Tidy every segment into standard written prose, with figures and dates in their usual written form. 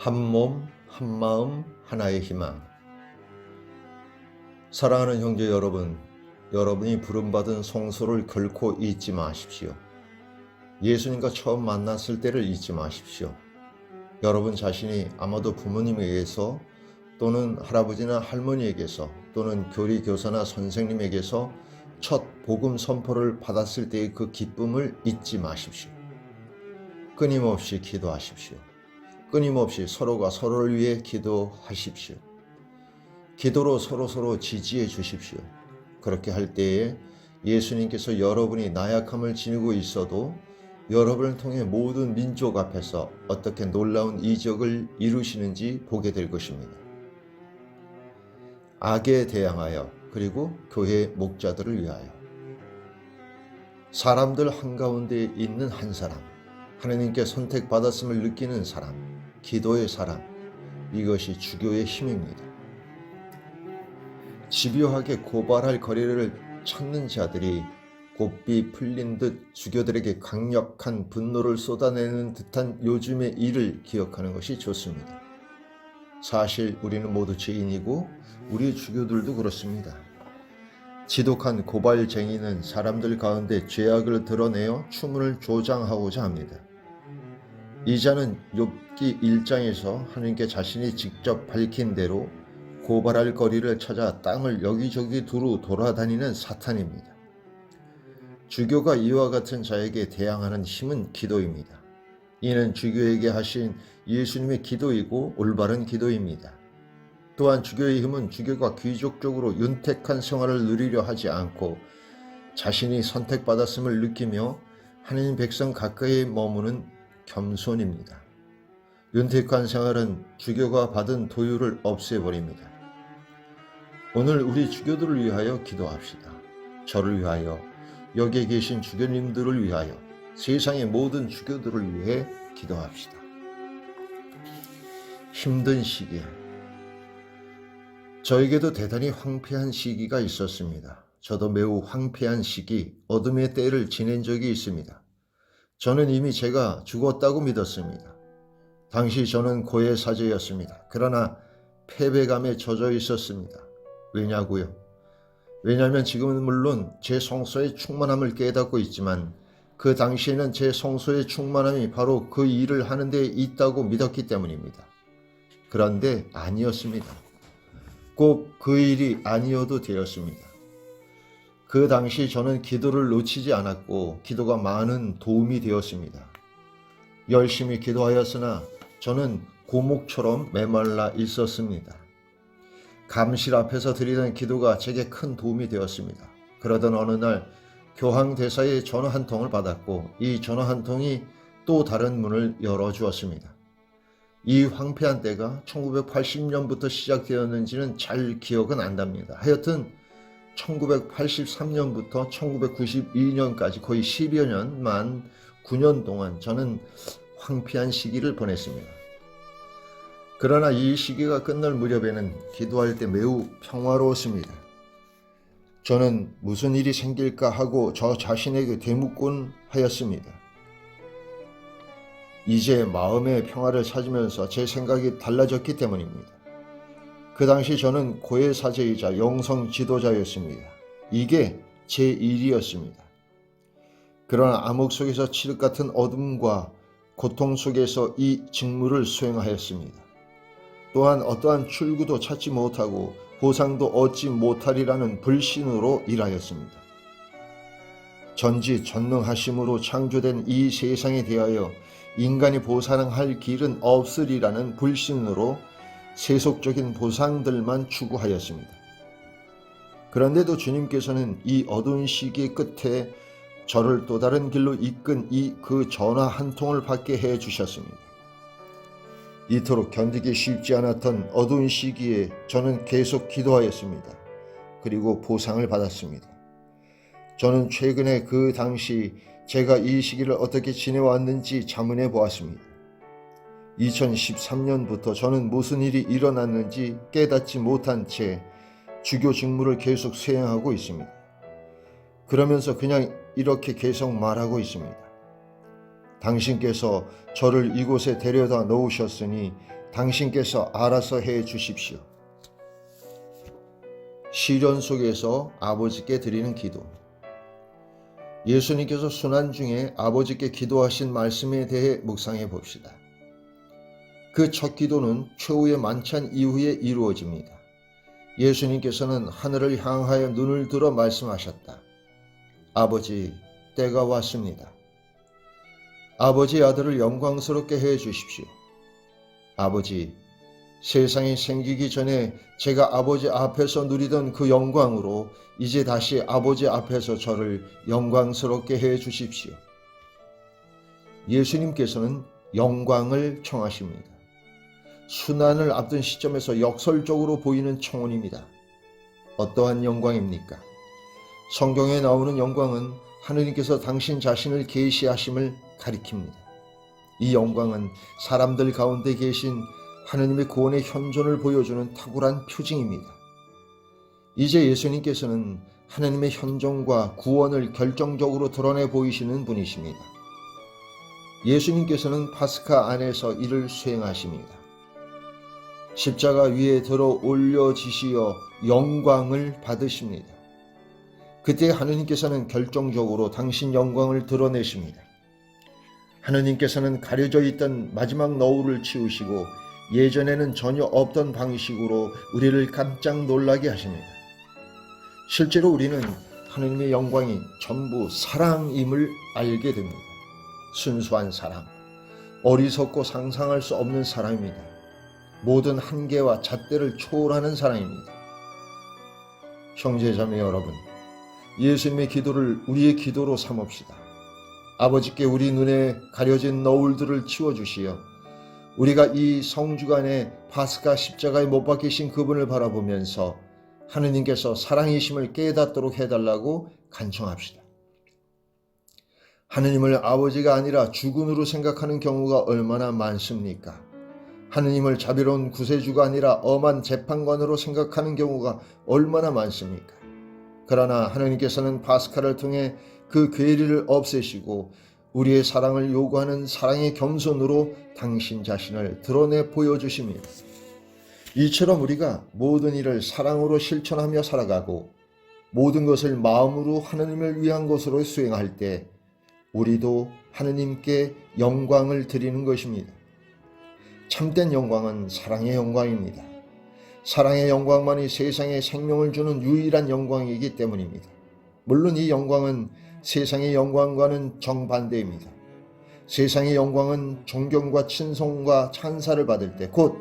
한 몸, 한 마음, 하나의 희망. 사랑하는 형제 여러분, 여러분이 부름받은 성소를 결코 잊지 마십시오. 예수님과 처음 만났을 때를 잊지 마십시오. 여러분 자신이 아마도 부모님에 의해서 또는 할아버지나 할머니에게서 또는 교리 교사나 선생님에게서 첫 복음 선포를 받았을 때의 그 기쁨을 잊지 마십시오. 끊임없이 기도하십시오. 끊임없이 서로가 서로를 위해 기도하십시오. 기도로 서로 지지해 주십시오. 그렇게 할 때에 예수님께서 여러분이 나약함을 지니고 있어도 여러분을 통해 모든 민족 앞에서 어떻게 놀라운 이적을 이루시는지 보게 될 것입니다. 악에 대항하여 그리고 교회 목자들을 위하여 사람들 한가운데 있는 한 사람, 하나님께 선택받았음을 느끼는 사람, 기도의 사람, 이것이 주교의 힘입니다. 집요하게 고발할 거리를 찾는 자들이 곱비 풀린 듯 주교들에게 강력한 분노를 쏟아내는 듯한 요즘의 일을 기억하는 것이 좋습니다. 사실 우리는 모두 죄인이고 우리 주교들도 그렇습니다. 지독한 고발쟁이는 사람들 가운데 죄악을 드러내어 추문을 조장하고자 합니다. 이자는 욥기 1장에서 하나님께 자신이 직접 밝힌 대로 고발할 거리를 찾아 땅을 여기저기 두루 돌아다니는 사탄입니다. 주교가 이와 같은 자에게 대항하는 힘은 기도입니다. 이는 주교에게 하신 예수님의 기도이고 올바른 기도입니다. 또한 주교의 힘은 주교가 귀족적으로 윤택한 생활을 누리려 하지 않고 자신이 선택받았음을 느끼며 하나님 백성 가까이 머무는 겸손입니다. 윤택한 생활은 주교가 받은 도유를 없애버립니다. 오늘 우리 주교들을 위하여 기도합시다. 저를 위하여, 여기에 계신 주교님들을 위하여, 세상의 모든 주교들을 위해 기도합시다. 힘든 시기에 저에게도 대단히 황폐한 시기가 있었습니다. 저도 매우 황폐한 시기, 어둠의 때를 지낸 적이 있습니다. 저는 이미 제가 죽었다고 믿었습니다. 당시 저는 고해 사제였습니다. 그러나 패배감에 젖어 있었습니다. 왜냐고요? 왜냐하면 지금은 물론 제 성소의 충만함을 깨닫고 있지만 그 당시에는 제 성소의 충만함이 바로 그 일을 하는 데 있다고 믿었기 때문입니다. 그런데 아니었습니다. 꼭 그 일이 아니어도 되었습니다. 그 당시 저는 기도를 놓치지 않았고 기도가 많은 도움이 되었습니다. 열심히 기도하였으나 저는 고목처럼 메말라 있었습니다. 감실 앞에서 드리는 기도가 제게 큰 도움이 되었습니다. 그러던 어느 날 교황대사의 전화 한 통을 받았고 이 전화 한 통이 또 다른 문을 열어주었습니다. 이 황폐한 때가 1980년부터 시작되었는지는 잘 기억은 안 납니다. 하여튼 1983년부터 1992년까지 거의 10여 년 만 9년 동안 저는 황폐한 시기를 보냈습니다. 그러나 이 시기가 끝날 무렵에는 기도할 때 매우 평화로웠습니다. 저는 무슨 일이 생길까 하고 저 자신에게 되묻곤 하였습니다. 이제 마음의 평화를 찾으면서 제 생각이 달라졌기 때문입니다. 그 당시 저는 고해 사제이자 영성 지도자였습니다. 이게 제 일이었습니다. 그러나 암흑 속에서 칠흑 같은 어둠과 고통 속에서 이 직무를 수행하였습니다. 또한 어떠한 출구도 찾지 못하고 보상도 얻지 못하리라는 불신으로 일하였습니다. 전지전능하심으로 창조된 이 세상에 대하여 인간이 보상할 길은 없으리라는 불신으로 세속적인 보상들만 추구하였습니다. 그런데도 주님께서는 이 어두운 시기의 끝에 저를 또 다른 길로 이끈 그 전화 한 통을 받게 해 주셨습니다. 이토록 견디기 쉽지 않았던 어두운 시기에 저는 계속 기도하였습니다. 그리고 보상을 받았습니다. 저는 최근에 그 당시 제가 이 시기를 어떻게 지내왔는지 자문해 보았습니다. 2013년부터 저는 무슨 일이 일어났는지 깨닫지 못한 채 주교 직무를 계속 수행하고 있습니다. 그러면서 그냥 이렇게 계속 말하고 있습니다. 당신께서 저를 이곳에 데려다 놓으셨으니 당신께서 알아서 해 주십시오. 시련 속에서 아버지께 드리는 기도. 예수님께서 순환 중에 아버지께 기도하신 말씀에 대해 묵상해 봅시다. 그 첫 기도는 최후의 만찬 이후에 이루어집니다. 예수님께서는 하늘을 향하여 눈을 들어 말씀하셨다. 아버지, 때가 왔습니다. 아버지 아들을 영광스럽게 해 주십시오. 아버지, 세상이 생기기 전에 제가 아버지 앞에서 누리던 그 영광으로 이제 다시 아버지 앞에서 저를 영광스럽게 해 주십시오. 예수님께서는 영광을 청하십니다. 순환을 앞둔 시점에서 역설적으로 보이는 청혼입니다. 어떠한 영광입니까? 성경에 나오는 영광은 하느님께서 당신 자신을 계시하심을 가리킵니다. 이 영광은 사람들 가운데 계신 하느님의 구원의 현존을 보여주는 탁월한 표징입니다. 이제 예수님께서는 하느님의 현존과 구원을 결정적으로 드러내 보이시는 분이십니다. 예수님께서는 파스카 안에서 이를 수행하십니다. 십자가 위에 들어 올려지시어 영광을 받으십니다. 그때 하느님께서는 결정적으로 당신 영광을 드러내십니다. 하느님께서는 가려져 있던 마지막 너울을 치우시고 예전에는 전혀 없던 방식으로 우리를 깜짝 놀라게 하십니다. 실제로 우리는 하느님의 영광이 전부 사랑임을 알게 됩니다. 순수한 사랑, 어리석고 상상할 수 없는 사랑입니다. 모든 한계와 잣대를 초월하는 사랑입니다. 형제자매 여러분, 예수님의 기도를 우리의 기도로 삼읍시다. 아버지께 우리 눈에 가려진 너울들을 치워주시어 우리가 이 성주간에 파스카 십자가에 못 박히신 그분을 바라보면서 하느님께서 사랑이심을 깨닫도록 해달라고 간청합시다. 하느님을 아버지가 아니라 주군으로 생각하는 경우가 얼마나 많습니까? 하느님을 자비로운 구세주가 아니라 엄한 재판관으로 생각하는 경우가 얼마나 많습니까? 그러나 하느님께서는 파스카를 통해 그 괴리를 없애시고 우리의 사랑을 요구하는 사랑의 겸손으로 당신 자신을 드러내 보여주십니다. 이처럼 우리가 모든 일을 사랑으로 실천하며 살아가고 모든 것을 마음으로 하느님을 위한 것으로 수행할 때 우리도 하느님께 영광을 드리는 것입니다. 참된 영광은 사랑의 영광입니다. 사랑의 영광만이 세상에 생명을 주는 유일한 영광이기 때문입니다. 물론 이 영광은 세상의 영광과는 정반대입니다. 세상의 영광은 존경과 친송과 찬사를 받을 때, 곧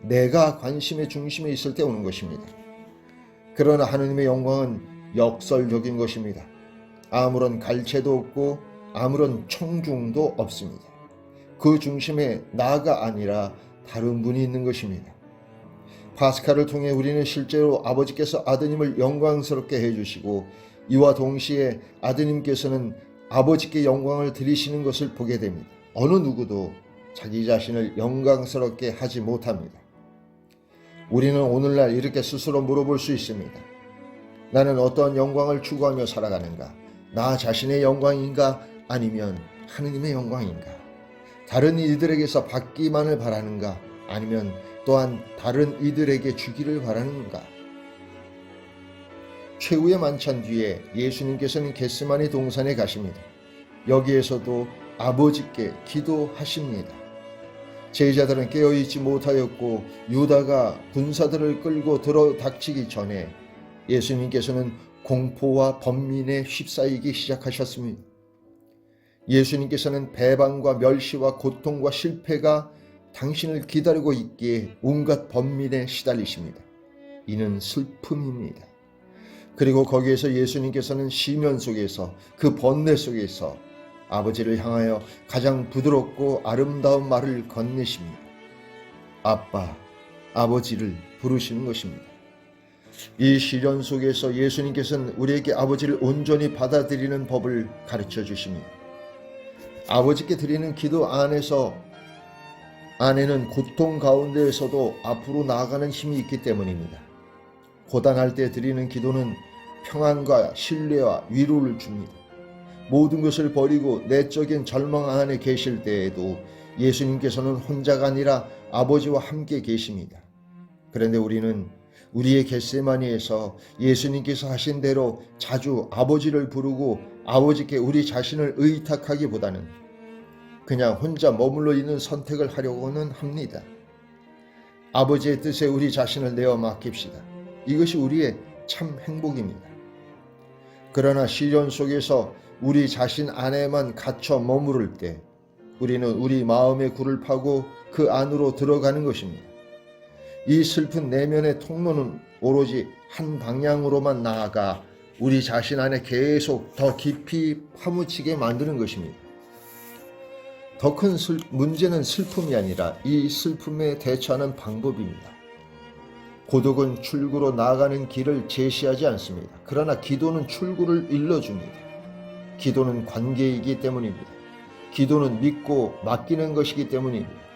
내가 관심의 중심에 있을 때 오는 것입니다. 그러나 하느님의 영광은 역설적인 것입니다. 아무런 갈채도 없고 아무런 청중도 없습니다. 그 중심에 나가 아니라 다른 분이 있는 것입니다. 파스카를 통해 우리는 실제로 아버지께서 아드님을 영광스럽게 해주시고 이와 동시에 아드님께서는 아버지께 영광을 드리시는 것을 보게 됩니다. 어느 누구도 자기 자신을 영광스럽게 하지 못합니다. 우리는 오늘날 이렇게 스스로 물어볼 수 있습니다. 나는 어떠한 영광을 추구하며 살아가는가? 나 자신의 영광인가? 아니면 하느님의 영광인가? 다른 이들에게서 받기만을 바라는가? 아니면 또한 다른 이들에게 주기를 바라는가? 최후의 만찬 뒤에 예수님께서는 겟세마네 동산에 가십니다. 여기에서도 아버지께 기도하십니다. 제자들은 깨어있지 못하였고 유다가 군사들을 끌고 들어닥치기 전에 예수님께서는 공포와 번민에 휩싸이기 시작하셨습니다. 예수님께서는 배반과 멸시와 고통과 실패가 당신을 기다리고 있기에 온갖 번민에 시달리십니다. 이는 슬픔입니다. 그리고 거기에서 예수님께서는 시면 속에서 그 번뇌 속에서 아버지를 향하여 가장 부드럽고 아름다운 말을 건네십니다. 아빠, 아버지를 부르시는 것입니다. 이 시련 속에서 예수님께서는 우리에게 아버지를 온전히 받아들이는 법을 가르쳐 주십니다. 아버지께 드리는 기도 안에는 고통 가운데에서도 앞으로 나아가는 힘이 있기 때문입니다. 고단할 때 드리는 기도는 평안과 신뢰와 위로를 줍니다. 모든 것을 버리고 내적인 절망 안에 계실 때에도 예수님께서는 혼자가 아니라 아버지와 함께 계십니다. 그런데 우리는 우리의 겟세마니에서 예수님께서 하신 대로 자주 아버지를 부르고 아버지께 우리 자신을 의탁하기보다는 그냥 혼자 머물러 있는 선택을 하려고는 합니다. 아버지의 뜻에 우리 자신을 내어 맡깁시다. 이것이 우리의 참 행복입니다. 그러나 시련 속에서 우리 자신 안에만 갇혀 머무를 때 우리는 우리 마음의 굴을 파고 그 안으로 들어가는 것입니다. 이 슬픈 내면의 통로는 오로지 한 방향으로만 나아가 우리 자신 안에 계속 더 깊이 파묻히게 만드는 것입니다. 더 큰 문제는 슬픔이 아니라 이 슬픔에 대처하는 방법입니다. 고독은 출구로 나아가는 길을 제시하지 않습니다. 그러나 기도는 출구를 일러줍니다. 기도는 관계이기 때문입니다. 기도는 믿고 맡기는 것이기 때문입니다.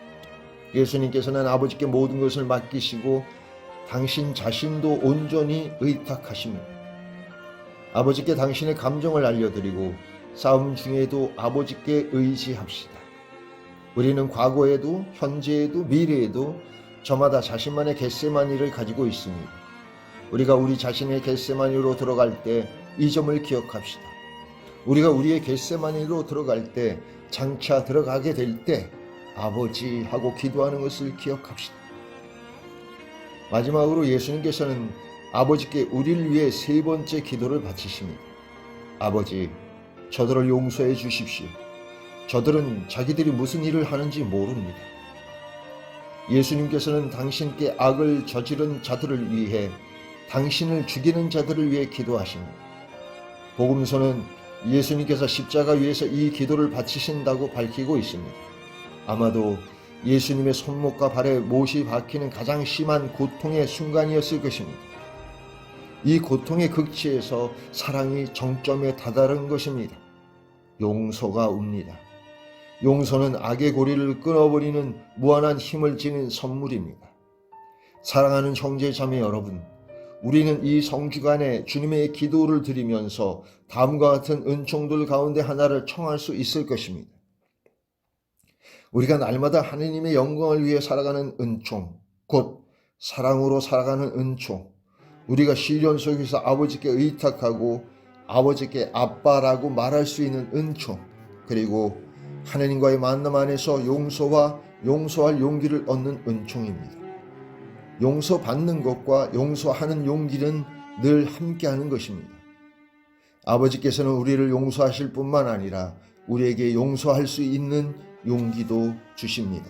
예수님께서는 아버지께 모든 것을 맡기시고 당신 자신도 온전히 의탁하십니다. 아버지께 당신의 감정을 알려드리고 싸움 중에도 아버지께 의지합시다. 우리는 과거에도 현재에도 미래에도 저마다 자신만의 겟세마니를 가지고 있습니다. 우리가 우리 자신의 겟세마니로 들어갈 때 이 점을 기억합시다. 우리가 우리의 겟세마니로 들어갈 때 장차 들어가게 될 때 아버지 하고 기도하는 것을 기억합시다. 마지막으로 예수님께서는 아버지께 우리를 위해 세 번째 기도를 바치십니다. 아버지, 저들을 용서해 주십시오. 저들은 자기들이 무슨 일을 하는지 모릅니다. 예수님께서는 당신께 악을 저지른 자들을 위해, 당신을 죽이는 자들을 위해 기도하십니다. 복음서는 예수님께서 십자가 위에서 이 기도를 바치신다고 밝히고 있습니다. 아마도 예수님의 손목과 발에 못이 박히는 가장 심한 고통의 순간이었을 것입니다. 이 고통의 극치에서 사랑이 정점에 다다른 것입니다. 용서가 옵니다. 용서는 악의 고리를 끊어버리는 무한한 힘을 지닌 선물입니다. 사랑하는 형제 자매 여러분, 우리는 이 성주간에 주님의 기도를 드리면서 다음과 같은 은총들 가운데 하나를 청할 수 있을 것입니다. 우리가 날마다 하느님의 영광을 위해 살아가는 은총, 곧 사랑으로 살아가는 은총, 우리가 시련 속에서 아버지께 의탁하고 아버지께 아빠라고 말할 수 있는 은총, 그리고 하느님과의 만남 안에서 용서와 용서할 용기를 얻는 은총입니다. 용서받는 것과 용서하는 용기는 늘 함께하는 것입니다. 아버지께서는 우리를 용서하실 뿐만 아니라 우리에게 용서할 수 있는 용기도 주십니다.